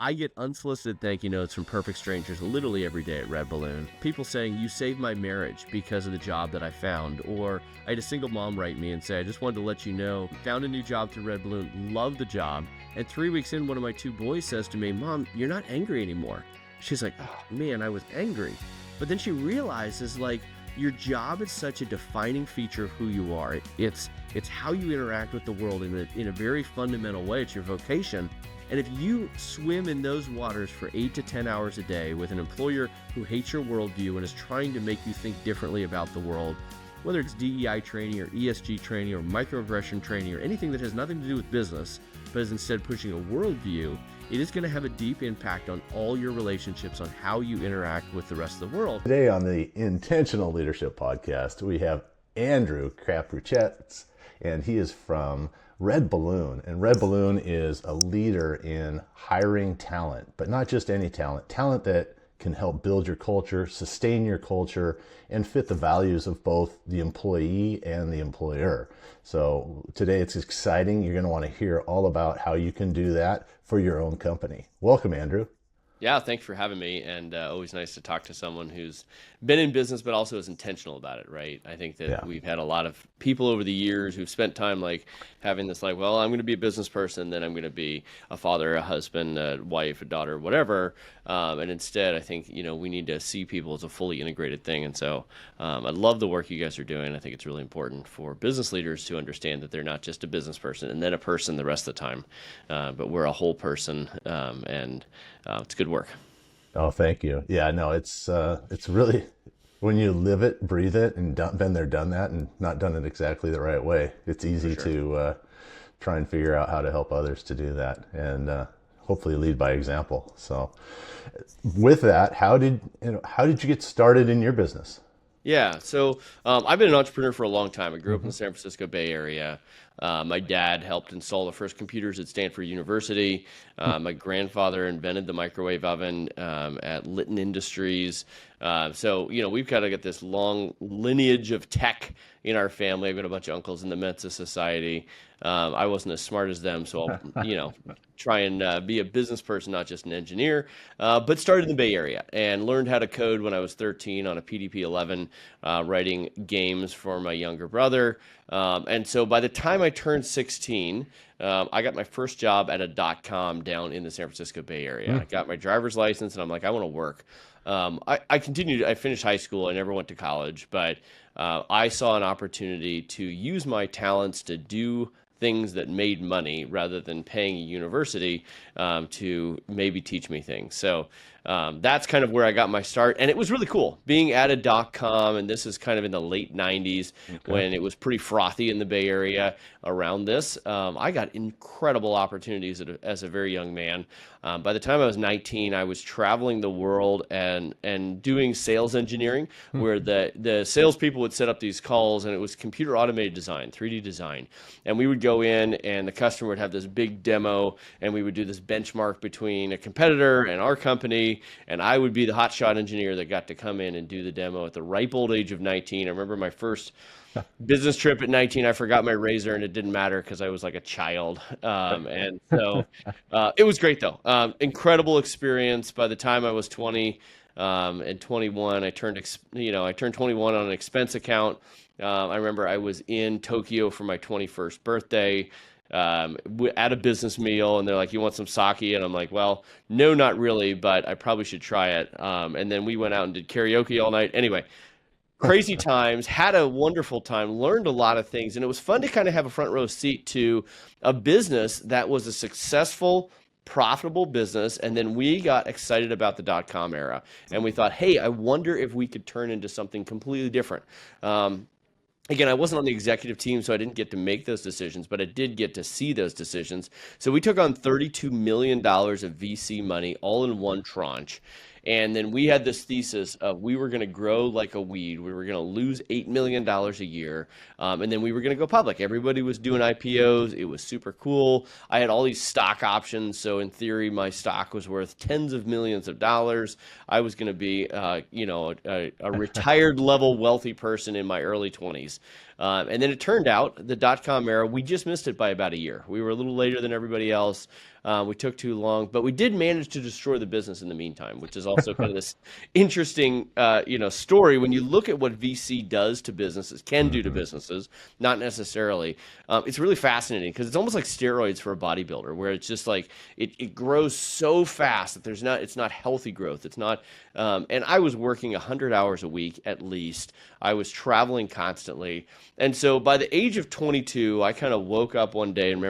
I get unsolicited thank you notes from perfect strangers literally every day at RedBalloon. People saying, you saved my marriage because of the job that I found. Or I had a single mom write me and say, I just wanted to let you know, found a new job through RedBalloon, love the job. And 3 weeks in, one of my 2 boys says to me, Mom, you're not angry anymore. She's like, oh, man, I was angry. But then she realizes, like, your job is such a defining feature of who you are. It's how you interact with the world in a very fundamental way. It's your vocation. And if you swim in those waters for 8 to 10 hours a day with an employer who hates your worldview and is trying to make you think differently about the world, whether it's DEI training or ESG training or microaggression training or anything that has nothing to do with business, but is instead pushing a worldview, it is going to have a deep impact on all your relationships, on how you interact with the rest of the world. Today on the Intentional Leadership Podcast, we have Andrew Crapuchettes, and he is from RedBalloon. And RedBalloon is a leader in hiring talent, but not just any talent, talent that can help build your culture, sustain your culture, and fit the values of both the employee and the employer. So today it's exciting. You're going to want to hear all about how you can do that for your own company. Welcome, Andrew. Yeah, thanks for having me, and always nice to talk to someone who's been in business but also is intentional about it, right? I think that we've had a lot of people over the years who've spent time like having this like, well, I'm going to be a business person, then I'm going to be a father, a husband, a wife, a daughter, whatever. And instead, I think, we need to see people as a fully integrated thing. And so I love the work you guys are doing. I think it's really important for business leaders to understand that they're not just a business person and then a person the rest of the time, but we're a whole person, and it's good work. Oh, thank you. Yeah, no, it's really, when you live it, breathe it, and been there, done that, and not done it exactly the right way, it's easy to try and figure out how to help others to do that, and hopefully lead by example. So, with that, how did you get started in your business? Yeah, so I've been an entrepreneur for a long time. I grew up in the San Francisco Bay Area. My dad helped install the first computers at Stanford University. My grandfather invented the microwave oven at Litton Industries. So, we've kind of got this long lineage of tech in our family. I've got a bunch of uncles in the Mensa Society. I wasn't as smart as them, so I'll, try and be a business person, not just an engineer, but started in the Bay Area and learned how to code when I was 13 on a PDP-11, writing games for my younger brother. And so by the time I turned 16, I got my first job at a .com down in the San Francisco Bay Area. I got my driver's license, and I'm like, I want to work. I finished high school. I never went to college, but I saw an opportunity to use my talents to do things that made money rather than paying a university to maybe teach me things. So that's kind of where I got my start. And it was really cool being at a .com. And this is kind of in the late 90s when it was pretty frothy in the Bay Area around this. I got incredible opportunities as a very young man. By the time I was 19, I was traveling the world and doing sales engineering, where the salespeople would set up these calls, and it was computer automated design, 3D design. And we would go in, and the customer would have this big demo, and we would do this benchmark between a competitor and our company. And I would be the hotshot engineer that got to come in and do the demo at the ripe old age of 19. I remember my first business trip at 19, I forgot my razor, and it didn't matter because I was like a child. And so it was great, though. Incredible experience. By the time I was 20 and 21, I turned 21 on an expense account. I remember I was in Tokyo for my 21st birthday. At a business meal, and they're like, you want some sake? And I'm like, well, no, not really, but I probably should try it. And then we went out and did karaoke all night. Anyway, crazy times, had a wonderful time, learned a lot of things. And it was fun to kind of have a front row seat to a business that was a successful, profitable business. And then we got excited about the .com era. And we thought, hey, I wonder if we could turn into something completely different. Again, I wasn't on the executive team, so I didn't get to make those decisions, but I did get to see those decisions. So we took on $32 million of VC money all in one tranche. And then we had this thesis of we were going to grow like a weed. We were going to lose $8 million a year. And then we were going to go public. Everybody was doing IPOs. It was super cool. I had all these stock options. So in theory, my stock was worth tens of millions of dollars. I was going to be, a retired level wealthy person in my early 20s. And then it turned out the .com era, we just missed it by about a year. We were a little later than everybody else. We took too long, but we did manage to destroy the business in the meantime, which is also kind of this interesting, story. When you look at what VC does to businesses, can do to businesses, not necessarily. It's really fascinating because it's almost like steroids for a bodybuilder, where it's just like it grows so fast that it's not healthy growth. It's not. And I was working 100 hours a week at least. I was traveling constantly. And so by the age of 22, I kind of woke up one day and I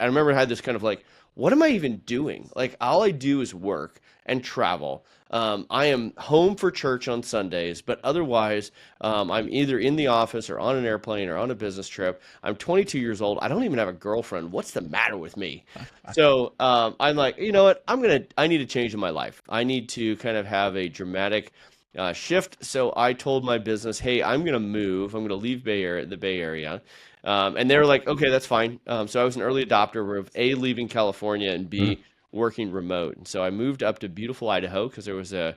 remember I had this kind of like, what am I even doing? Like, all I do is work and travel. I am home for church on Sundays, but otherwise, I'm either in the office or on an airplane or on a business trip. I'm 22 years old. I don't even have a girlfriend. What's the matter with me? So I'm like, you know what? I need a change in my life. I need to kind of have a dramatic shift. So I told my business, hey, I'm going to move. I'm going to leave the Bay Area. And they were like, okay, that's fine. So I was an early adopter of A, leaving California, and B, working remote. And so I moved up to beautiful Idaho because there was a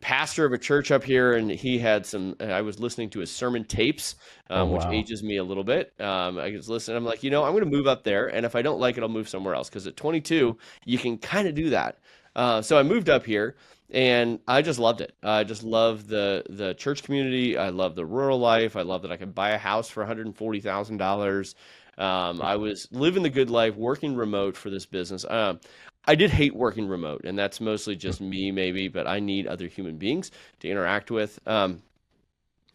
pastor of a church up here, and he had I was listening to his sermon tapes, which ages me a little bit. I was listening. I'm like, I'm going to move up there. And if I don't like it, I'll move somewhere else. Because at 22, you can kind of do that. So I moved up here. And I just loved it. I just love the church community. I love the rural life. I love that I could buy a house for $140,000. I was living the good life, working remote for this business. I did hate working remote, and that's mostly just me, maybe, but I need other human beings to interact with.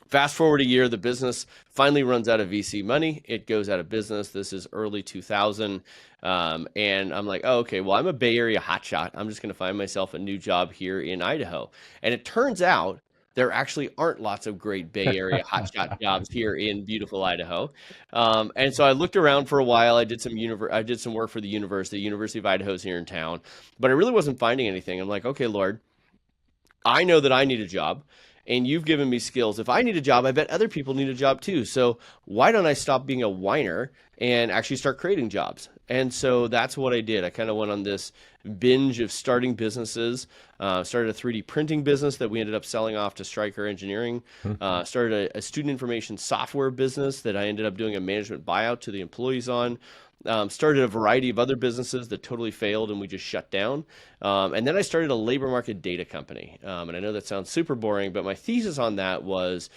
Fast forward a year, the business finally runs out of VC money. It goes out of business. This is early 2000. And I'm like, oh, okay, well, I'm a Bay Area hotshot. I'm just going to find myself a new job here in Idaho. And it turns out there actually aren't lots of great Bay Area hotshot jobs here in beautiful Idaho. And so I looked around for a while. I did some work for the University of Idaho is here in town, but I really wasn't finding anything. I'm like, okay, Lord, I know that I need a job. And you've given me skills. If I need a job, I bet other people need a job too. So why don't I stop being a whiner and actually start creating jobs? And so that's what I did. I kind of went on this binge of starting businesses, started a 3D printing business that we ended up selling off to Stryker Engineering, started a student information software business that I ended up doing a management buyout to the employees on. Started a variety of other businesses that totally failed and we just shut down. And then I started a labor market data company. And I know that sounds super boring, but my thesis on that was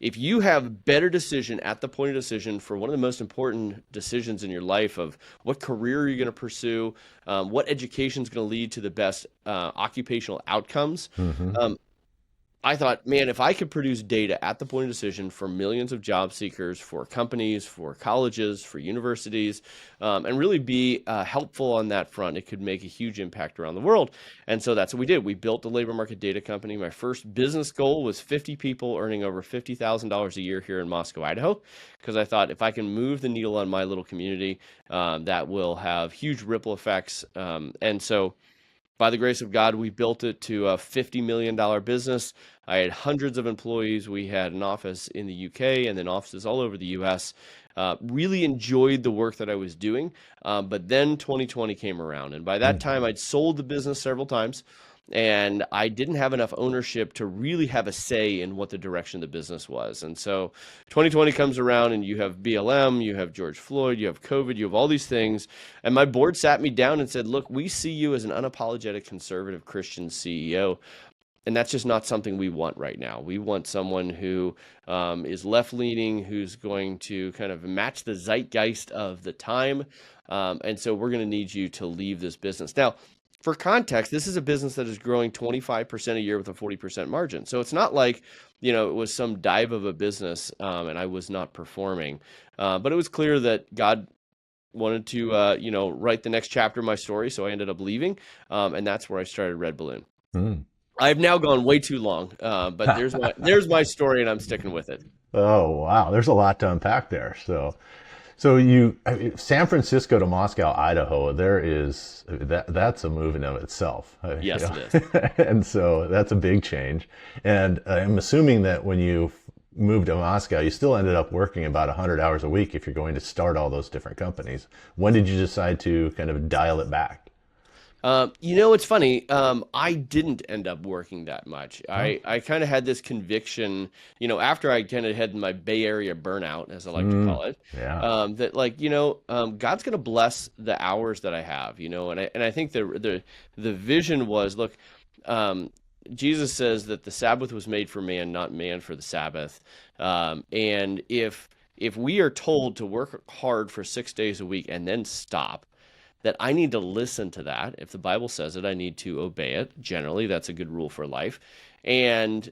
if you have better decision at the point of decision for one of the most important decisions in your life of what career you're going to pursue, what education is going to lead to the best occupational outcomes, I thought, man, if I could produce data at the point of decision for millions of job seekers, for companies, for colleges, for universities, and really be helpful on that front, it could make a huge impact around the world. And so that's what we did. We built the labor market data company. My first business goal was 50 people earning over $50,000 a year here in Moscow, Idaho, because I thought if I can move the needle on my little community, that will have huge ripple effects. And so by the grace of God, we built it to a $50 million business. I had hundreds of employees. We had an office in the UK and then offices all over the US. Really enjoyed the work that I was doing. But then 2020 came around. And by that time, I'd sold the business several times. And I didn't have enough ownership to really have a say in what the direction of the business was. And so 2020 comes around and you have BLM, you have George Floyd, you have COVID, you have all these things. And my board sat me down and said, look, we see you as an unapologetic conservative Christian CEO. And that's just not something we want right now. We want someone who is left-leaning, who's going to kind of match the zeitgeist of the time. And so we're going to need you to leave this business. Now, for context, this is a business that is growing 25% a year with a 40% margin. So it's not like, it was some dive of a business and I was not performing. But it was clear that God wanted to, write the next chapter of my story. So I ended up leaving. And that's where I started RedBalloon. I've now gone way too long, but there's my story and I'm sticking with it. Oh, wow. There's a lot to unpack there. So San Francisco to Moscow, Idaho, that's a move in of itself. Yes, it is. And so that's a big change. And I'm assuming that when you moved to Moscow, you still ended up working about 100 hours a week if you're going to start all those different companies. When did you decide to kind of dial it back? It's funny. I didn't end up working that much. Oh, I kind of had this conviction, after I kind of had my Bay Area burnout, as I like to mm, call it, yeah. that like, God's going to bless the hours that I have, and I think the vision was, look, um, Jesus says that the Sabbath was made for man, not man for the Sabbath. And if we are told to work hard for 6 days a week and then stop, that I need to listen to that. If the Bible says it, I need to obey it. Generally, that's a good rule for life. And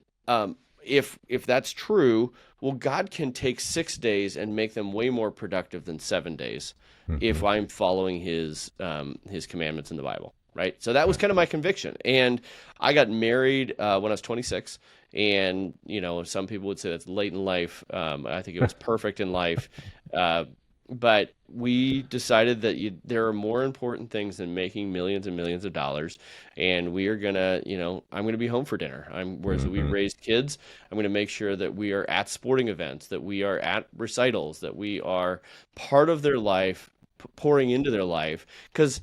if that's true, well, God can take 6 days and make them way more productive than 7 days if Hmm. I'm following his commandments in the Bible. Right. So that was kind of my conviction. And I got married when I was 26. And, some people would say that's late in life. I think it was perfect in life. Uh, but we decided that there are more important things than making millions and millions of dollars, and we are gonna, I'm gonna be home for dinner. Whereas we Hmm. raised kids, I'm gonna make sure that we are at sporting events, that we are at recitals, that we are part of their life, pouring into their life, because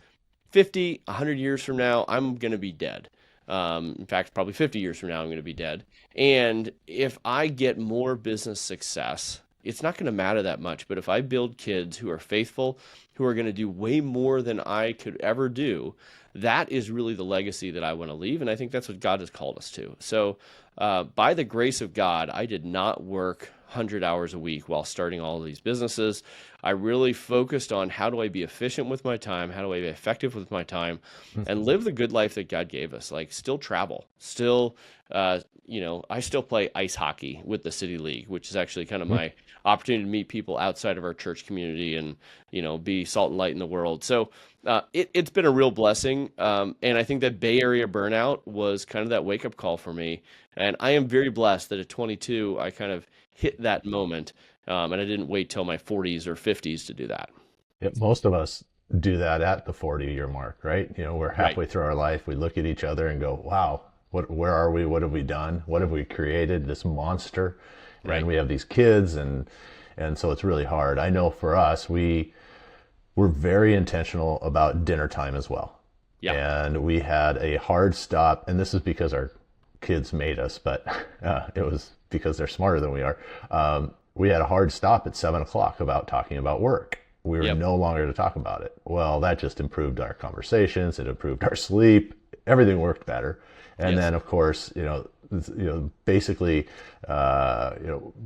50, 100 years from now, I'm gonna be dead. In fact, probably 50 years from now, I'm going to be dead. And if I get more business success, it's not going to matter that much. But if I build kids who are faithful, who are going to do way more than I could ever do, that is really the legacy that I want to leave. And I think that's what God has called us to. So, by the grace of God, I did not work 100 hours a week while starting all of these businesses. I really focused on how do I be efficient with my time? How do I be effective with my time and live the good life that God gave us? Like, still travel, still, I still play ice hockey with the City League, which is actually kind of my opportunity to meet people outside of our church community and, be salt and light in the world. So, it's been a real blessing. And I think that Bay Area burnout was kind of that wake up call for me. And I am very blessed that at 22, I kind of hit that moment. And I didn't wait till my 40s or 50s to do that. Most of us do that at the 40-year mark, right? We're Right. halfway through our life. We look at each other and go, wow, where are we? What have we done? What have we created? This monster. And Right. we have these kids and so it's really hard. I know for us, we're very intentional about dinner time as well. Yeah. And we had a hard stop, and this is because our kids made us, but it was because they're smarter than we are. We had a hard stop at 7 o'clock about talking about work. We were Yep. no longer to talk about it. Well, that just improved our conversations. It improved our sleep. Everything worked better. And Yes. then, of course, basically,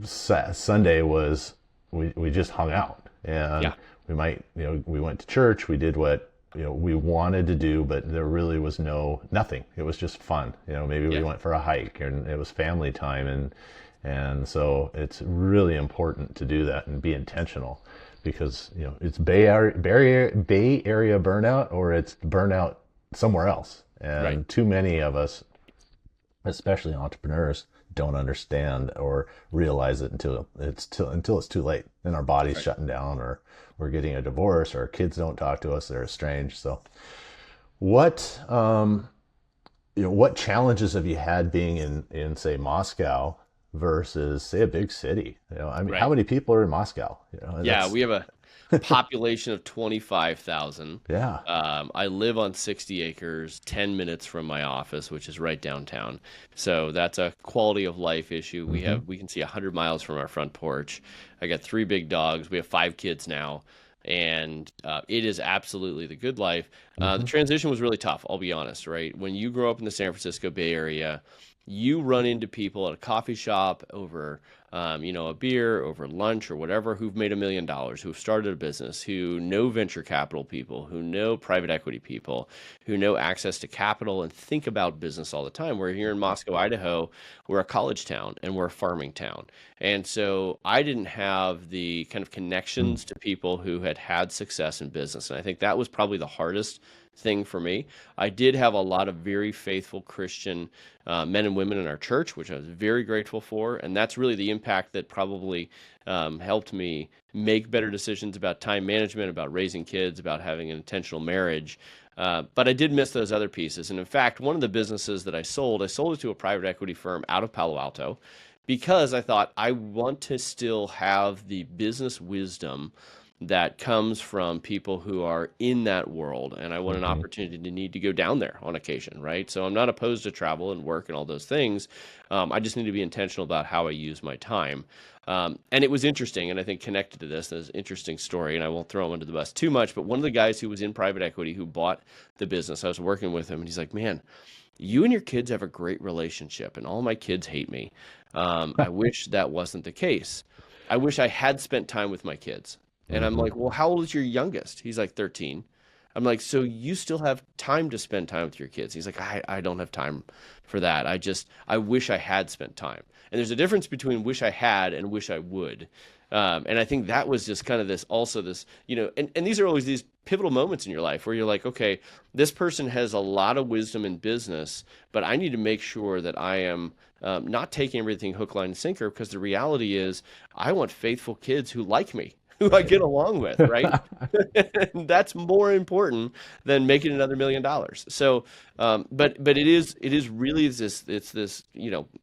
Sunday was we just hung out, and Yeah. we might, we went to church. We did what we wanted to do, but there really was nothing. It was just fun. Maybe we Yeah. went for a hike, and it was family time, and so it's really important to do that and be intentional, because it's Bay Area burnout, or it's burnout somewhere else. Right. And too many of us, especially entrepreneurs, don't understand or realize it until it's too late, and our body's Right. shutting down, or we're getting a divorce, or our kids don't talk to us, they're estranged. So what what challenges have you had being in say Moscow versus say a big city? I mean, how Right. many people are in Moscow? Yeah. That's We have a population of 25,000. yeah. I live on 60 acres, 10 minutes from my office, which is right downtown. So that's a quality of life issue. Hmm. We can see 100 miles from our front porch. I got three big dogs. We have five kids now. And it is absolutely the good life. The Hmm. transition was really tough, I'll be honest, right? When you grow up in the San Francisco Bay Area, you run into people at a coffee shop over, a beer, over lunch or whatever, who've made $1 million, who've started a business, who know venture capital people, who know private equity people, who know access to capital and think about business all the time. We're here in Moscow, Idaho. We're a college town and we're a farming town. And so I didn't have the kind of connections to people who had had success in business. And I think that was probably the hardest thing for me. I did have a lot of very faithful Christian men and women in our church, which I was very grateful for. And that's really the impact that probably helped me make better decisions about time management, about raising kids, about having an intentional marriage. But I did miss those other pieces. And in fact, one of the businesses that I sold it to a private equity firm out of Palo Alto because I thought I want to still have the business wisdom that comes from people who are in that world, and I want an Hmm. opportunity to need to go down there on occasion, right? So I'm not opposed to travel and work and all those things. I just need to be intentional about how I use my time. And it was interesting, and I think connected to this, there's an interesting story, and I won't throw him under the bus too much, but one of the guys who was in private equity who bought the business, I was working with him, and he's like, man, you and your kids have a great relationship, and all my kids hate me. I wish that wasn't the case. I wish I had spent time with my kids. And I'm Hmm. like, well, how old is your youngest? He's like 13. I'm like, so you still have time to spend time with your kids? He's like, I don't have time for that. I wish I had spent time. And there's a difference between wish I had and wish I would. And I think that was just kind of this, also this, and these are always these pivotal moments in your life where you're like, okay, this person has a lot of wisdom in business, but I need to make sure that I am not taking everything hook, line, and sinker, because the reality is I want faithful kids who like me, who I Right. get along with, right? And that's more important than making another $1 million. So, but it is really this, it's this,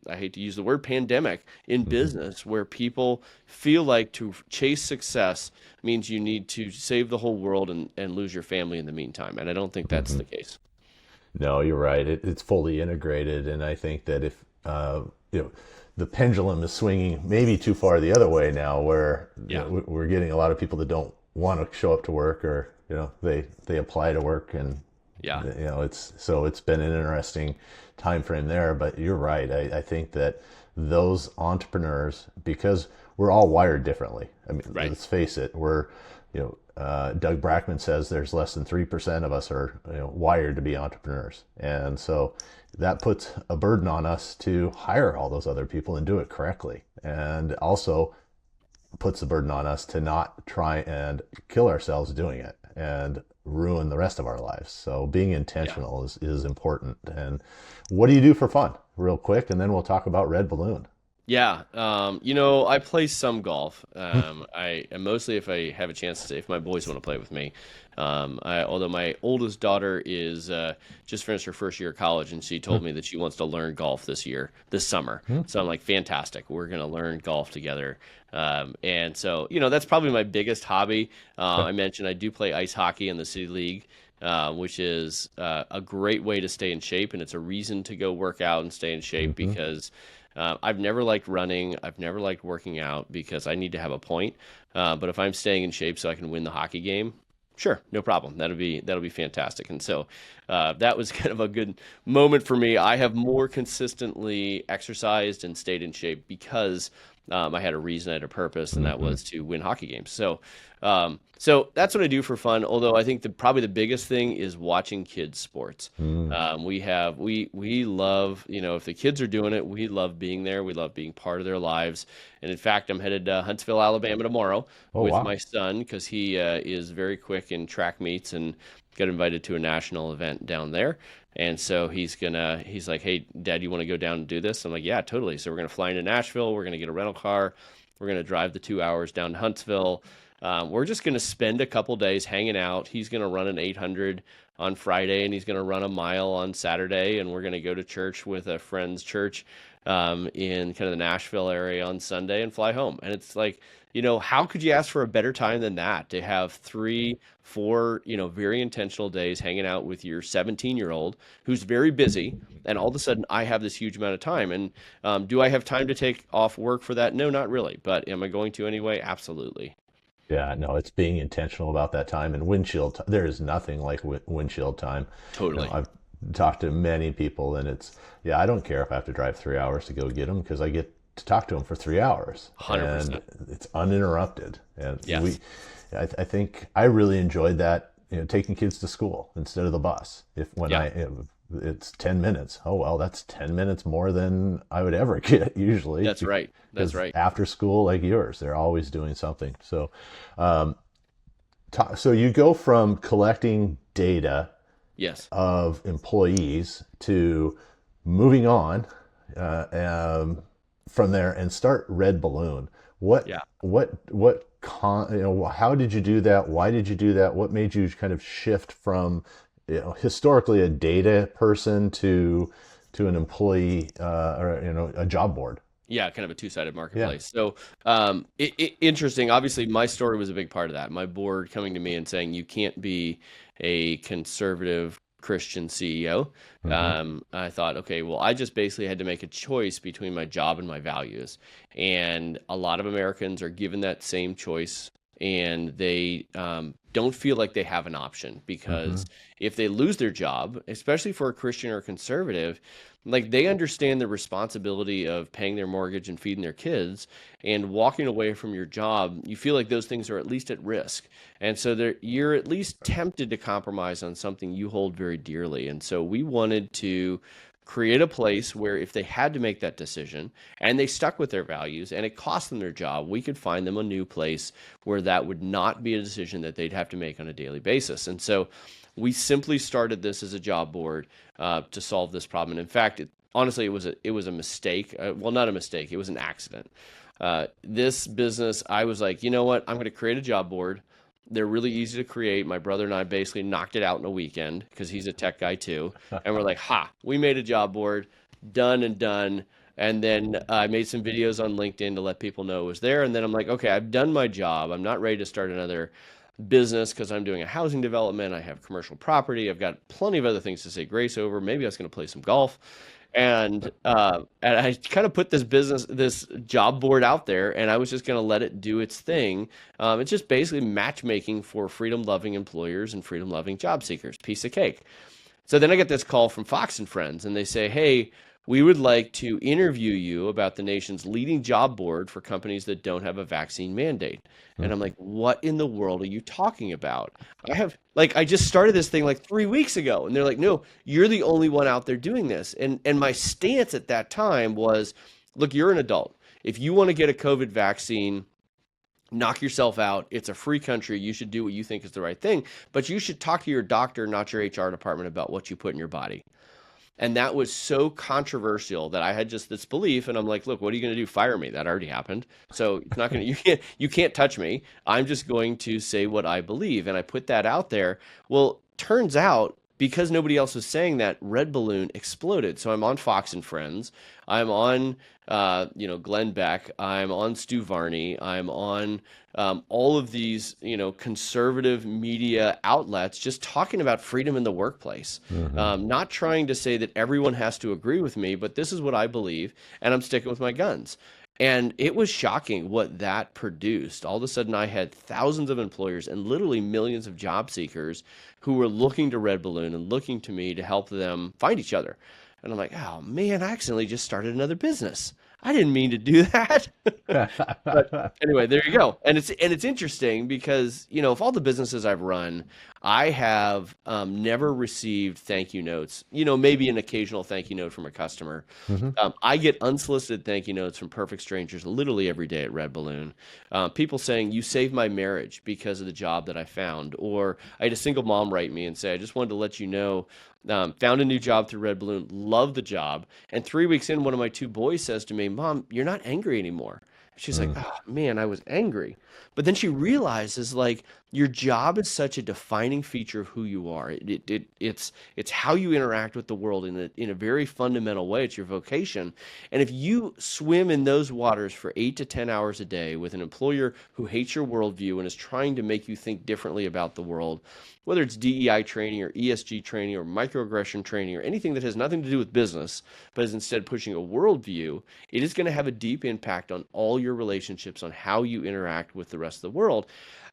I hate to use the word pandemic in Hmm. business where people feel like to chase success means you need to save the whole world and lose your family in the meantime. And I don't think that's Hmm. the case. No, you're right. It's fully integrated, and I think that if you know, the pendulum is swinging maybe too far the other way now, where Yeah. we're getting a lot of people that don't want to show up to work, or they apply to work, and Yeah. it's been an interesting time frame there. But you're right. I think that those entrepreneurs, because we're all wired differently. I mean, Right. let's face it, Doug Brackman says there's less than 3% of us are wired to be entrepreneurs. And so that puts a burden on us to hire all those other people and do it correctly. And also puts the burden on us to not try and kill ourselves doing it and ruin the rest of our lives. So being Yeah. intentional is important. And what do you do for fun, real quick? And then we'll talk about RedBalloon. Yeah, I play some golf. I and mostly if I have a chance to, if my boys want to play with me. Although my oldest daughter is just finished her first year of college, and she told me that she wants to learn golf this summer. So I'm like, fantastic, we're gonna learn golf together. And so that's probably my biggest hobby. I mentioned I do play ice hockey in the city league. Which is a great way to stay in shape, and it's a reason to go work out and stay in shape Mm-hmm. because I've never liked running. I've never liked working out because I need to have a point. But if I'm staying in shape so I can win the hockey game, sure, no problem. That'll be fantastic. And so that was kind of a good moment for me. I have more consistently exercised and stayed in shape because I had a reason, I had a purpose, and that Mm-hmm. was to win hockey games. So that's what I do for fun. Although I think probably the biggest thing is watching kids sports. Mm. We love, if the kids are doing it, we love being there. We love being part of their lives. And in fact, I'm headed to Huntsville, Alabama tomorrow Oh, with wow. my son because he is very quick in track meets and got invited to a national event down there. And so he's like, hey, Dad, you want to go down and do this? I'm like, yeah, totally. So we're going to fly into Nashville. We're going to get a rental car. We're going to drive the 2 hours down to Huntsville. We're just going to spend a couple days hanging out. He's going to run an 800 on Friday, and he's going to run a mile on Saturday, and we're going to go to church with a friend's church in kind of the Nashville area on Sunday and fly home. And it's like, how could you ask for a better time than that to have 3, 4, very intentional days hanging out with your 17-year-old who's very busy, and all of a sudden I have this huge amount of time. And do I have time to take off work for that? No, not really. But am I going to anyway? Absolutely. Yeah, no, it's being intentional about that time and there is nothing like windshield time. Totally. I've talked to many people, and yeah, I don't care if I have to drive 3 hours to go get them because I get to talk to them for 3 hours, and 100%. it's uninterrupted. And Yes. I think I really enjoyed that, taking kids to school instead of the bus. Yeah. It's 10 minutes. Oh, well, that's 10 minutes more than I would ever get usually. That's right. That's Because right. after school, like yours, they're always doing something. Um, so you go from collecting data Yes. of employees to moving on from there and start RedBalloon. What Yeah. how did you do that? Why did you do that? What made you kind of shift from historically a data person to an employee or a job board? Yeah, kind of a two-sided Yeah. marketplace. So, interesting. Obviously, my story was a big part of that. My board coming to me and saying, you can't be a conservative Christian CEO. Hmm. I thought, okay, well, I just basically had to make a choice between my job and my values. And a lot of Americans are given that same choice, and they don't feel like they have an option Hmm. because if they lose their job, especially for a Christian or a conservative, like they understand the responsibility of paying their mortgage and feeding their kids, and walking away from your job, you feel like those things are at least at risk. And so you're at least tempted to compromise on something you hold very dearly. And so we wanted to create a place where if they had to make that decision and they stuck with their values and it cost them their job, we could find them a new place where that would not be a decision that they'd have to make on a daily basis. And so we simply started this as a job board to solve this problem. And in fact, honestly, it was a mistake. Well, not a mistake. It was an accident. This business, I was like, you know what? I'm going to create a job board. They're really easy to create. My brother and I basically knocked it out in a weekend because he's a tech guy too. And we're like, ha, we made a job board, done and done. And then I made some videos on LinkedIn to let people know it was there. And then I'm like, okay, I've done my job. I'm not ready to start another business because I'm doing a housing development. I have commercial property. I've got plenty of other things to say grace over. Maybe I was going to play some golf. And I kind of put this job board out there, and I was just going to let it do its thing. It's just basically matchmaking for freedom-loving employers and freedom-loving job seekers. Piece of cake. So then I get this call from Fox and Friends, and they say, hey, we would like to interview you about the nation's leading job board for companies that don't have a vaccine mandate. And I'm like, what in the world are you talking about? I just started this thing like 3 weeks ago. And they're like, no, you're the only one out there doing this. And my stance at that time was, look, you're an adult. If you want to get a COVID vaccine, knock yourself out. It's a free country. You should do what you think is the right thing, but you should talk to your doctor, not your HR department, about what you put in your body. And that was so controversial that I had just this belief, and I'm like, look, what are you going to do? Fire me? That already happened. So it's not going to, you can't touch me. I'm just going to say what I believe. And I put that out there. Well, turns out because nobody else was saying that, RedBalloon exploded. So I'm on Fox and Friends. I'm on, Glenn Beck. I'm on Stu Varney. I'm on all of these, conservative media outlets, just talking about freedom in the workplace. Hmm. Not trying to say that everyone has to agree with me, but this is what I believe, and I'm sticking with my guns. And it was shocking what that produced. All of a sudden, I had thousands of employers and literally millions of job seekers who were looking to RedBalloon and looking to me to help them find each other. And I'm like, oh man, I accidentally just started another business. I didn't mean to do that. But anyway, there you go. And it's interesting because, of all the businesses I've run, I have never received thank you notes. Maybe an occasional thank you note from a customer. Hmm. I get unsolicited thank you notes from perfect strangers literally every day at RedBalloon. People saying, you saved my marriage because of the job that I found. Or I had a single mom write me and say, I just wanted to let you know, found a new job through RedBalloon, love the job. And 3 weeks in, one of my two boys says to me, Mom, you're not angry anymore. She's like, oh man, I was angry. But then she realizes like your job is such a defining feature of who you are. It's how you interact with the world in a very fundamental way. It's your vocation. And if you swim in those waters for 8 to 10 hours a day with an employer who hates your worldview and is trying to make you think differently about the world, whether it's DEI training or ESG training or microaggression training or anything that has nothing to do with business, but is instead pushing a worldview, it is going to have a deep impact on all your relationships, on how you interact with the rest of the world.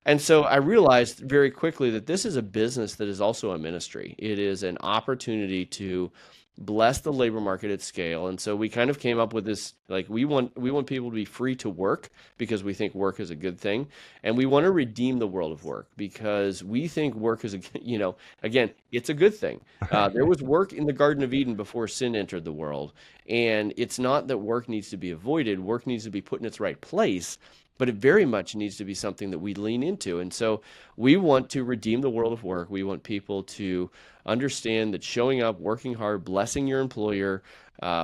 And so I realized very quickly that this is a business that is also a ministry. It is an opportunity to bless the labor market at scale. And so we kind of came up with this, like we want people to be free to work because we think work is a good thing. And we want to redeem the world of work because we think work is again, it's a good thing. There was work in the Garden of Eden before sin entered the world. And it's not that work needs to be avoided. Work needs to be put in its right place, but it very much needs to be something that we lean into. And so we want to redeem the world of work. We want people to understand that showing up, working hard, blessing your employer,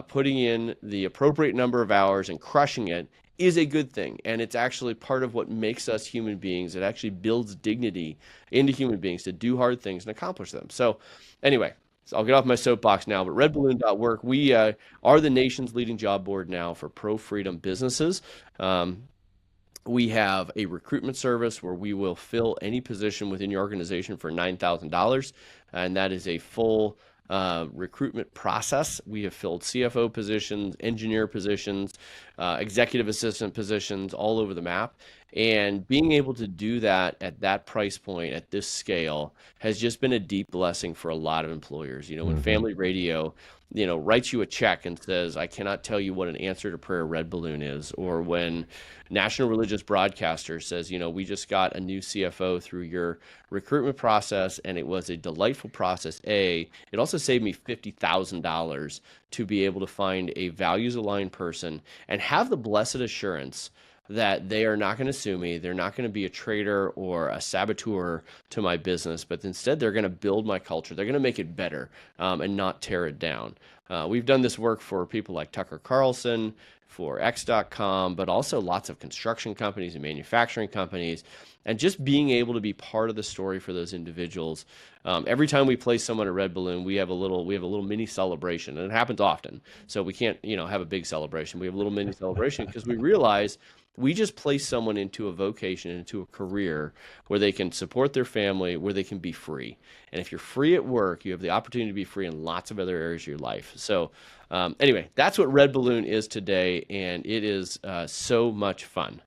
putting in the appropriate number of hours and crushing it is a good thing. And it's actually part of what makes us human beings. It actually builds dignity into human beings to do hard things and accomplish them. So anyway, So I'll get off my soapbox now, but redballoon.work, we are the nation's leading job board now for pro-freedom businesses. Um, we have a recruitment service where we will fill any position within your organization for $9,000, and that is a full recruitment process. We have filled CFO positions, engineer positions, executive assistant positions all over the map. And being able to do that at that price point, at this scale, has just been a deep blessing for a lot of employers. You know, when Hmm. Family Radio, you know, writes you a check and says, I cannot tell you what an answer to prayer red balloon is, or when National Religious Broadcaster says, you know, we just got a new CFO through your recruitment process and it was a delightful process. It also saved me $50,000 to be able to find a values aligned person and have the blessed assurance that they are not going to sue me. They're not going to be a traitor or a saboteur to my business, but instead they're going to build my culture. They're going to make it better and not tear it down. We've done this work for people like Tucker Carlson, for X.com, but also lots of construction companies and manufacturing companies. And just being able to be part of the story for those individuals. Every time we place someone at Red Balloon, we have a little mini celebration, and it happens often. So we can't, you know, have a big celebration. We have a little mini celebration because we realize we just place someone into a vocation, into a career where they can support their family, where they can be free. And if you're free at work, you have the opportunity to be free in lots of other areas of your life. So anyway, that's what Red Balloon is today, and it is so much fun.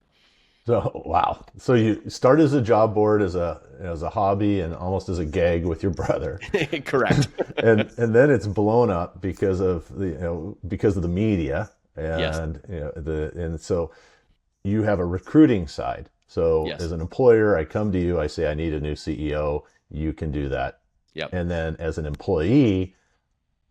So wow. So you start as a job board, as a hobby, and almost as a gag with your brother, Correct. and then it's blown up because of the media, Yes. and so you have a recruiting side. So Yes. as an employer, I come to you, I say I need a new CEO. You can do that, Yep. and then as an employee,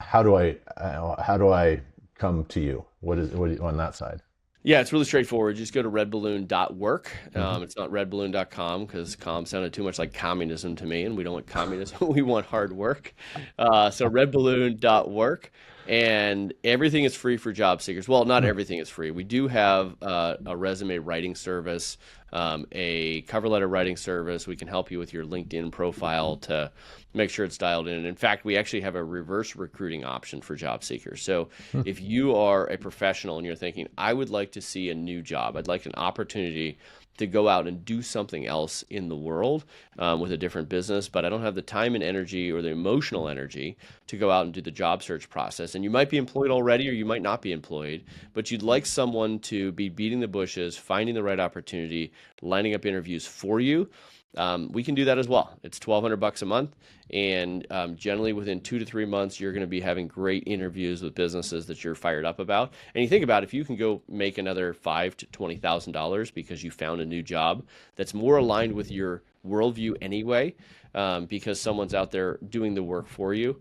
how do I come to you? What on that side? Yeah, it's really straightforward. Just go to redballoon.work. Hmm. It's not redballoon.com because com sounded too much like communism to me, and we don't want communism. We want hard work. So redballoon.work, and everything is free for job seekers. Well, not everything is free. We do have a resume writing service, a cover letter writing service. We can help you with your LinkedIn profile to make sure it's dialed in. And in fact, we actually have a reverse recruiting option for job seekers. So if you are a professional and you're thinking, I would like to see a new job, I'd like an opportunity to go out and do something else in the world with a different business, but I don't have the time and energy or the emotional energy to go out and do the job search process. And you might be employed already or you might not be employed, but you'd like someone to be beating the bushes, finding the right opportunity, lining up interviews for you. We can do that as well. It's $1,200 a month, and generally within 2 to 3 months, you're going to be having great interviews with businesses that you're fired up about. And you think about if you can go make another $5,000 to $20,000 because you found a new job that's more aligned with your worldview anyway, because someone's out there doing the work for you.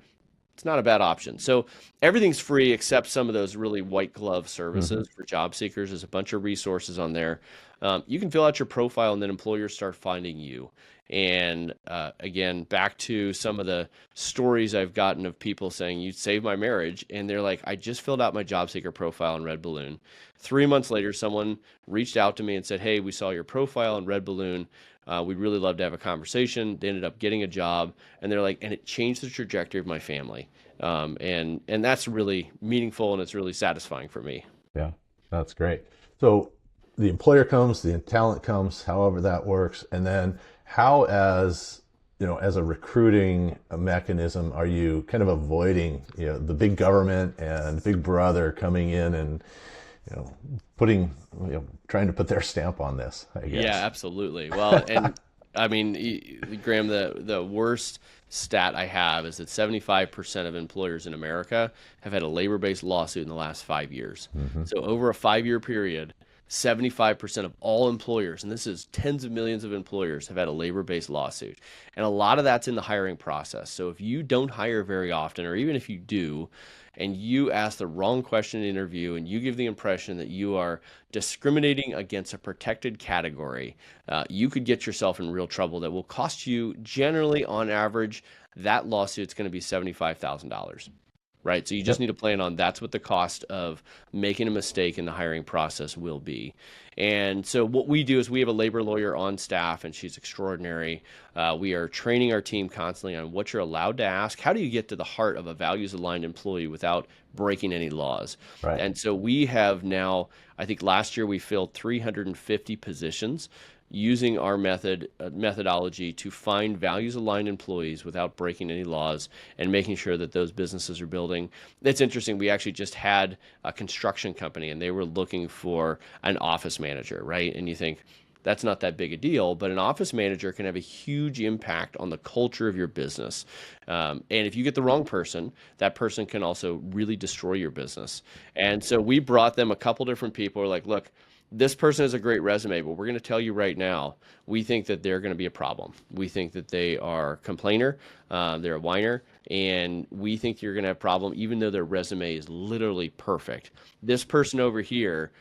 It's not a bad option. So everything's free except some of those really white glove Hmm. services for job seekers. There's a bunch of resources on there. You can fill out your profile and then employers start finding you. And again, back to some of the stories I've gotten of people saying, you saved my marriage. And they're like, I just filled out my job seeker profile in Red Balloon. 3 months later, someone reached out to me and said, hey, we saw your profile in Red Balloon. We'd really love to have a conversation. They ended up getting a job, and they're like, and it changed the trajectory of my family. And that's really meaningful and it's really satisfying for me. Yeah, that's great. So the employer comes, the talent comes, however that works, and then how, as a recruiting mechanism, are you kind of avoiding the big government and Big Brother coming in and you know putting trying to put their stamp on this, I Yeah, guess. absolutely. Well, and I mean, Graham, the worst stat I have is that 75% of employers in America have had a labor-based lawsuit in the last 5 years. Hmm. So over a 5-year period, 75% of all employers, and this is tens of millions of employers, have had a labor-based lawsuit. And a lot of that's in the hiring process. So if you don't hire very often, or even if you do, and you ask the wrong question in an interview and you give the impression that you are discriminating against a protected category, you could get yourself in real trouble that will cost you generally on average, that lawsuit's going to be $75,000. right? So you just Yep. need to plan on that's what the cost of making a mistake in the hiring process will be. And so what we do is we have a labor lawyer on staff, and she's extraordinary. We are training our team constantly on what you're allowed to ask. How do you get to the heart of a values-aligned employee without breaking any laws? Right. And so we have now, I think last year we filled 350 positions using our methodology to find values-aligned employees without breaking any laws and making sure that those businesses are building. It's interesting. We actually just had a construction company, and they were looking for an office manager, right? And you think, that's not that big a deal, but an office manager can have a huge impact on the culture of your business. And if you get the wrong person, that person can also really destroy your business. And so we brought them a couple different people. We're like, look, this person has a great resume, but we're going to tell you right now, we think that they're going to be a problem. We think that they are a complainer, they're a whiner, and we think you're going to have a problem even though their resume is literally perfect. This person over here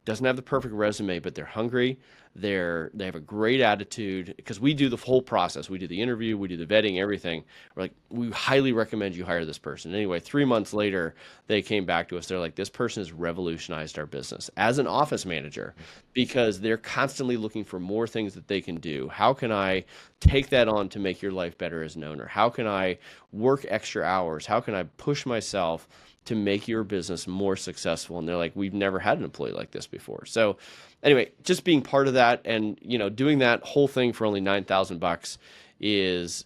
doesn't have the perfect resume, but they're hungry. They have a great attitude, because we do the whole process. We do the interview, we do the vetting, everything. We're like, we highly recommend you hire this person. Anyway, 3 months later, they came back to us. They're like, this person has revolutionized our business as an office manager, because they're constantly looking for more things that they can do. How can I take that on to make your life better as an owner? How can I work extra hours? How can I push myself to make your business more successful? And they're like, we've never had an employee like this before. So anyway, just being part of that, and doing that whole thing for only $9,000 is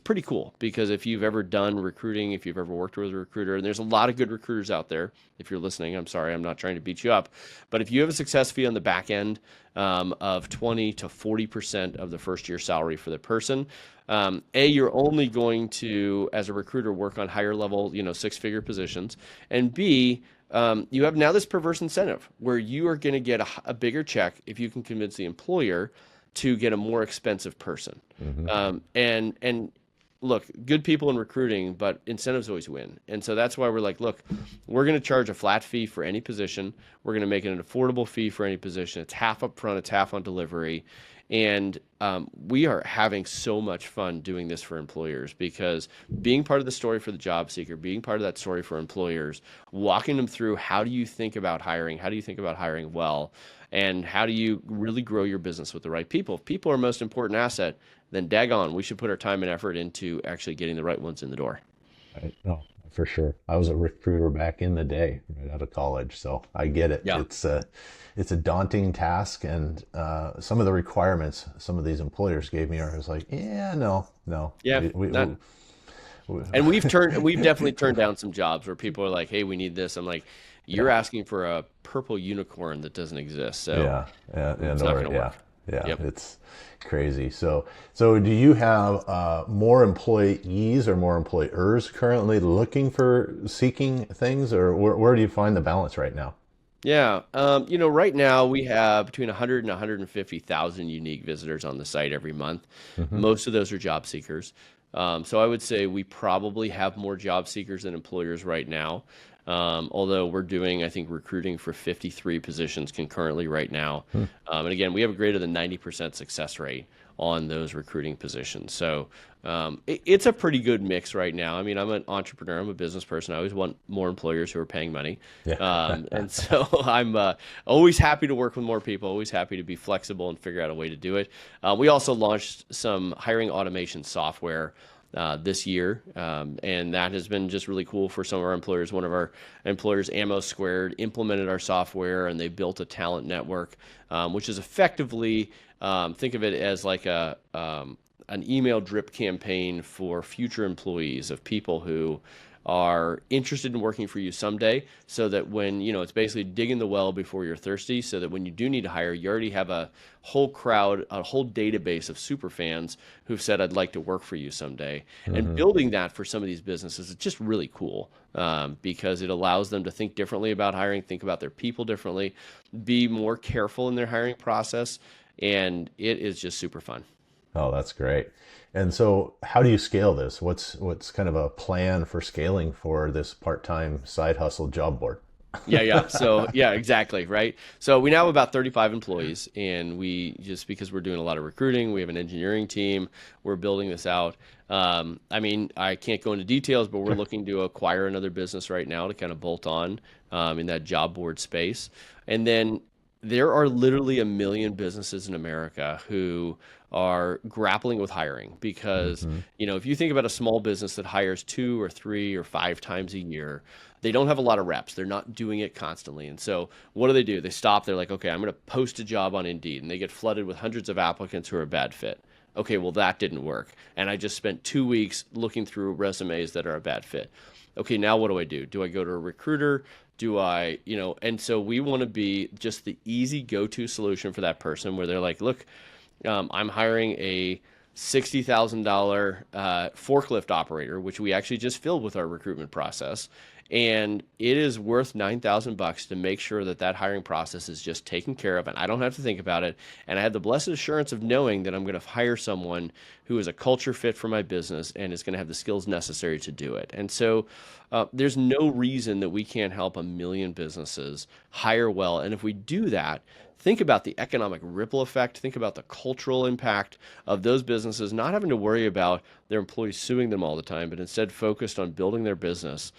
pretty cool, because if you've ever done recruiting, if you've ever worked with a recruiter, and there's a lot of good recruiters out there. If you're listening, I'm sorry, I'm not trying to beat you up, but if you have a success fee on the back end of 20 to 40% of the first year salary for the person, you're only going to, as a recruiter, work on higher level, 6-figure positions, and B, you have now this perverse incentive where you are going to get a bigger check if you can convince the employer to get a more expensive person. And look, good people in recruiting, but incentives always win. And so that's why we're like, look, we're going to charge a flat fee for any position. We're going to make it an affordable fee for any position. It's half up front, it's half on delivery. And we are having so much fun doing this for employers, because being part of the story for the job seeker, being part of that story for employers, walking them through how do you think about hiring, how do you think about hiring well, and how do you really grow your business with the right people. If people are our most important asset, then daggone, we should put our time and effort into actually getting the right ones in the door. Right. No, for sure. I was a recruiter back in the day, right out of college, so I get it. Yeah. It's a daunting task, and some of the requirements some of these employers gave me, I was like, yeah, no. Yeah. And we've definitely turned down some jobs where people are like, hey, we need this. I'm like, you're asking for a purple unicorn that doesn't exist. So it's not going to work. Yeah, Yep. It's crazy. So do you have more employees or more employers currently seeking things, or where do you find the balance right now? Yeah. Right now we have between 100 and 150,000 unique visitors on the site every month. Most of those are job seekers. So I would say we probably have more job seekers than employers right now. Although we're doing, I think, recruiting for 53 positions concurrently right now. And again, we have a greater than 90% success rate on those recruiting positions. So it's a pretty good mix right now. I mean, I'm an entrepreneur, I'm a business person. I always want more employers who are paying money. Yeah. And so I'm always happy to work with more people, always happy to be flexible and figure out a way to do it. We also launched some hiring automation software this year, and that has been just really cool for some of our employers. One of our employers, Ammo Squared, implemented our software, and they built a talent network, which is effectively, think of it as like an email drip campaign for future employees of people who are interested in working for you someday, so that when, it's basically digging the well before you're thirsty, so that when you do need to hire, you already have a whole crowd, a whole database of super fans who've said, I'd like to work for you someday. And building that for some of these businesses is just really cool, because it allows them to think differently about hiring, think about their people differently, be more careful in their hiring process, and it is just super fun. Oh, that's great. And so how do you scale this? What's kind of a plan for scaling for this part-time side hustle job board? Yeah, yeah. So, yeah, exactly, right? So we now have about 35 employees, and we just because we're doing a lot of recruiting, we have an engineering team, we're building this out. I mean, I can't go into details, but we're Sure. looking to acquire another business right now to kind of bolt on in that job board space. And then there are literally a million businesses in America who are grappling with hiring because, Hmm. if you think about a small business that hires 2 or 3 or 5 times a year, they don't have a lot of reps. They're not doing it constantly. And so what do? They stop. They're like, okay, I'm going to post a job on Indeed. And they get flooded with hundreds of applicants who are a bad fit. Okay, well, that didn't work. And I just spent 2 weeks looking through resumes that are a bad fit. Okay, now what do? Do I go to a recruiter? Do I, and so we want to be just the easy go-to solution for that person where they're like, look, I'm hiring a $60,000 forklift operator, which we actually just filled with our recruitment process. And it is worth $9,000 to make sure that that hiring process is just taken care of, and I don't have to think about it. And I have the blessed assurance of knowing that I'm going to hire someone who is a culture fit for my business and is going to have the skills necessary to do it. And so there's no reason that we can't help a million businesses hire well. And if we do that, think about the economic ripple effect. Think about the cultural impact of those businesses not having to worry about their employees suing them all the time, but instead focused on building their business.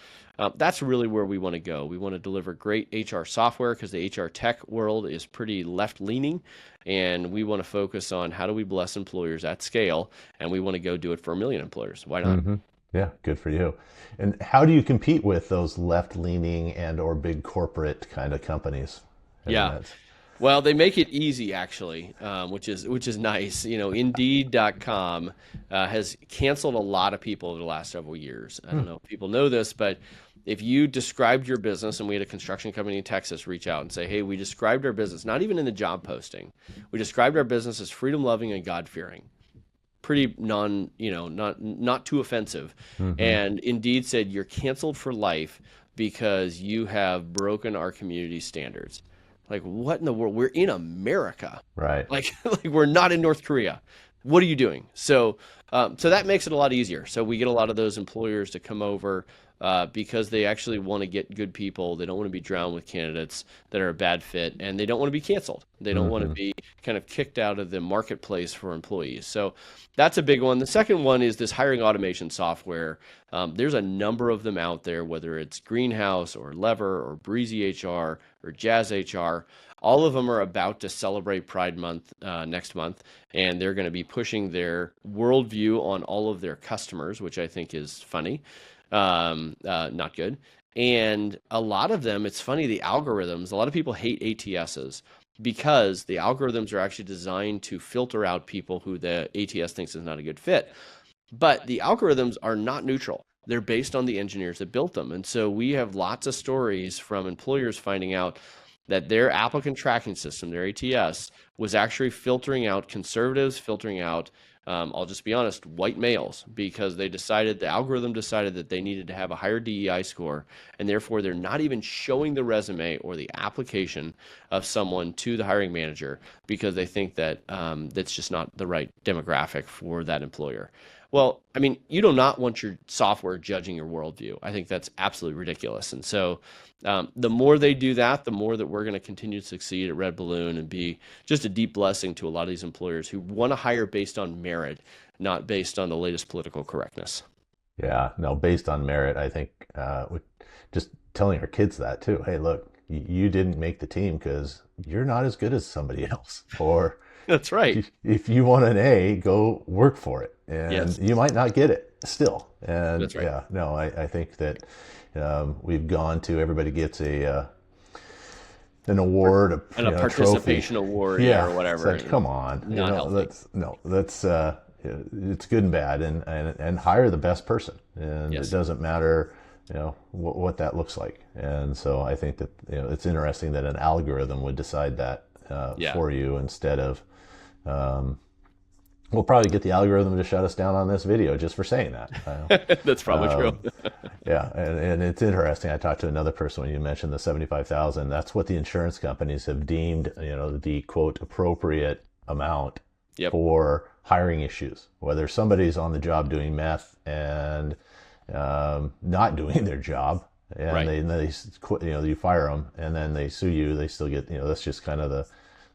That's really where we want to go. We want to deliver great HR software because the HR tech world is pretty left leaning. And we want to focus on how do we bless employers at scale. And we want to go do it for a million employers. Why not? Hmm. Yeah, good for you. And how do you compete with those left-leaning and or big corporate kind of companies? I mean, Yeah. that's Well, they make it easy actually, which is nice. Indeed.com has canceled a lot of people over the last several years. I don't know if people know this, but if you described your business, and we had a construction company in Texas reach out and say, "Hey, we described our business, not even in the job posting, we described our business as freedom loving and God fearing." Pretty not too offensive. mm-hmm. And Indeed said, "You're canceled for life because you have broken our community standards." Like, what in the world? We're in America. Right. Like, like we're not in North Korea. What are you doing? So that makes it a lot easier. So we get a lot of those employers to come over because they actually want to get good people. They don't want to be drowned with candidates that are a bad fit, and they don't want to be canceled. They don't want to Mm-hmm. be kind of kicked out of the marketplace for employees. So that's a big one. The second one is this hiring automation software. There's a number of them out there, whether it's Greenhouse or Lever or Breezy HR or Jazz HR. All of them are about to celebrate Pride Month next month, and they're going to be pushing their worldview on all of their customers, which I think is funny, not good. And a lot of them, it's funny, the algorithms, a lot of people hate ATSs because the algorithms are actually designed to filter out people who the ATS thinks is not a good fit. But the algorithms are not neutral. They're based on the engineers that built them. And so we have lots of stories from employers finding out that their applicant tracking system, their ATS, was actually filtering out conservatives, filtering out, I'll just be honest, white males, because the algorithm decided that they needed to have a higher DEI score, and therefore they're not even showing the resume or the application of someone to the hiring manager because they think that that's just not the right demographic for that employer. Well, I mean, you do not want your software judging your worldview. I think that's absolutely ridiculous. And so the more they do that, the more that we're going to continue to succeed at RedBalloon and be just a deep blessing to a lot of these employers who want to hire based on merit, not based on the latest political correctness. Yeah, no, based on merit, I think just telling our kids that too. Hey, look, you didn't make the team because you're not as good as somebody else. Or That's right. if you want an A, go work for it. And Yes, you might not get it still. And that's right. yeah, no, I think that we've gone to everybody gets an award, And a a trophy. participation award, yeah, Yeah, or it's whatever. like, come on, Not healthy. that's no, that's it's good and bad, and hire the best person, and it Yes. doesn't matter, what that looks like. And so I think that it's interesting that an algorithm would decide that Yeah. for you instead of. We'll probably get the algorithm to shut us down on this video just for saying that. That's probably true. Yeah, and it's interesting. I talked to another person when you mentioned the 75,000. That's what the insurance companies have deemed, the quote appropriate amount Yep. for hiring issues. Whether somebody's on the job doing meth and not doing their job, and Right. they quit, you fire them, and then they sue you. They still get, that's just kind of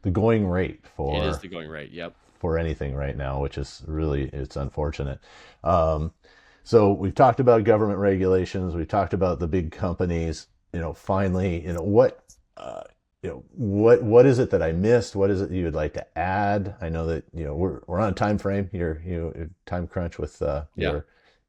the going rate It is the going rate. Yep. for anything right now, which is really, it's unfortunate. Um, so we've talked about government regulations. We've talked about the big companies. Finally, what is it that I missed? What is it you would like to add? I know that we're on a time frame. You're time crunch with Yeah.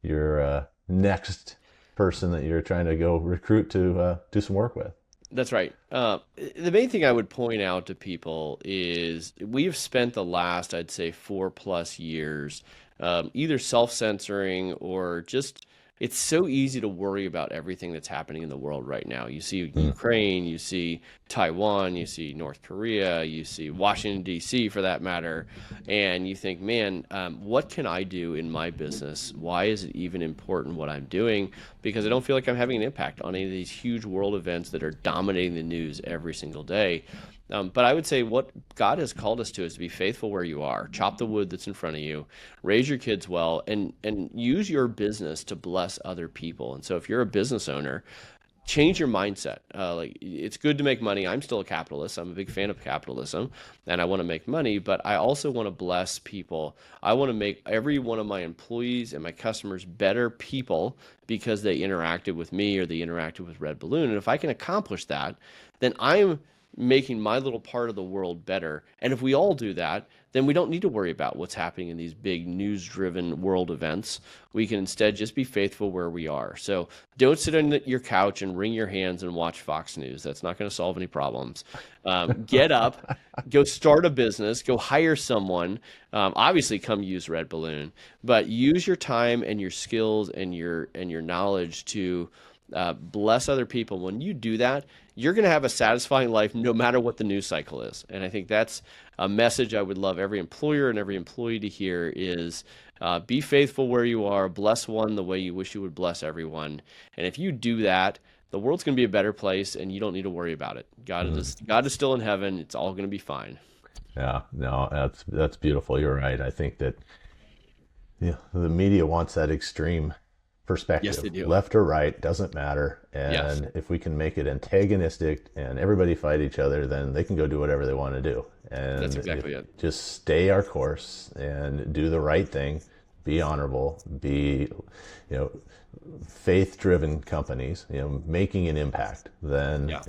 your next person that you're trying to go recruit to do some work with. That's right. The main thing I would point out to people is we have spent the last, I'd say, 4+ years either self-censoring or just it's so easy to worry about everything that's happening in the world right now. You see Mm, Ukraine, you see Taiwan, you see North Korea, you see Washington, D.C. for that matter, and you think, man, what can I do in my business? Why is it even important what I'm doing? Because I don't feel like I'm having an impact on any of these huge world events that are dominating the news every single day. But I would say what God has called us to is to be faithful where you are, chop the wood that's in front of you, raise your kids well, and use your business to bless other people. And so if you're a business owner, change your mindset. Like it's good to make money. I'm still a capitalist. I'm a big fan of capitalism and I want to make money, but I also want to bless people. I want to make every one of my employees and my customers better people because they interacted with me or they interacted with RedBalloon. And if I can accomplish that, then I'm making my little part of the world better. And if we all do that, then we don't need to worry about what's happening in these big news-driven world events. We can instead just be faithful where we are. So don't sit on your couch and wring your hands and watch Fox News. That's not going to solve any problems. Get up, go start a business, go hire someone. Obviously, come use RedBalloon, but use your time and your skills and your knowledge to bless other people. When you do that, you're going to have a satisfying life no matter what the news cycle is. And I think that's a message I would love every employer and every employee to hear is be faithful where you are, bless one the way you wish you would bless everyone. And if you do that, the world's going to be a better place and you don't need to worry about it. God is still in heaven. It's all going to be fine. yeah, no, that's beautiful. You're right. I think that the media wants that extreme Yes, they perspective, do. left or right, doesn't matter. Yes, And if we can make it antagonistic and everybody fight each other, then they can go do whatever they want to do. that's And if exactly it. just stay our course and do the right thing, be honorable, be, you know, faith-driven companies, making an impact, then Yeah.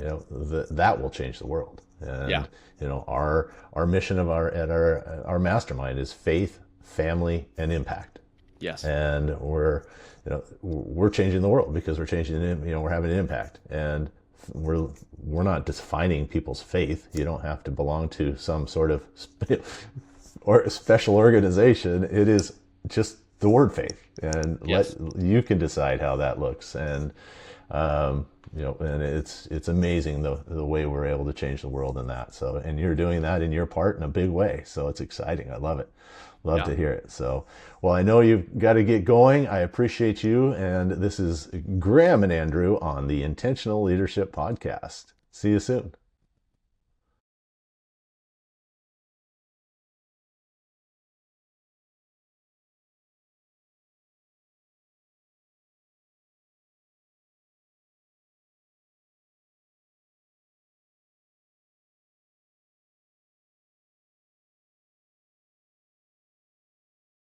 that will change the world. Yeah. And our mission of our mastermind is faith, family, and impact. Yes. And we're changing the world because we're changing it. We're having an impact, and we're not defining people's faith. You don't have to belong to some sort of or special organization. It is just the word faith, and Yes. you can decide how that looks. And and it's amazing the way we're able to change the world in that. So, and you're doing that in your part in a big way. So it's exciting. I love it. Love Yeah. to hear it. So, well, I know you've got to get going. I appreciate you. And this is Graham and Andrew on the Intentional Leadership Podcast. See you soon.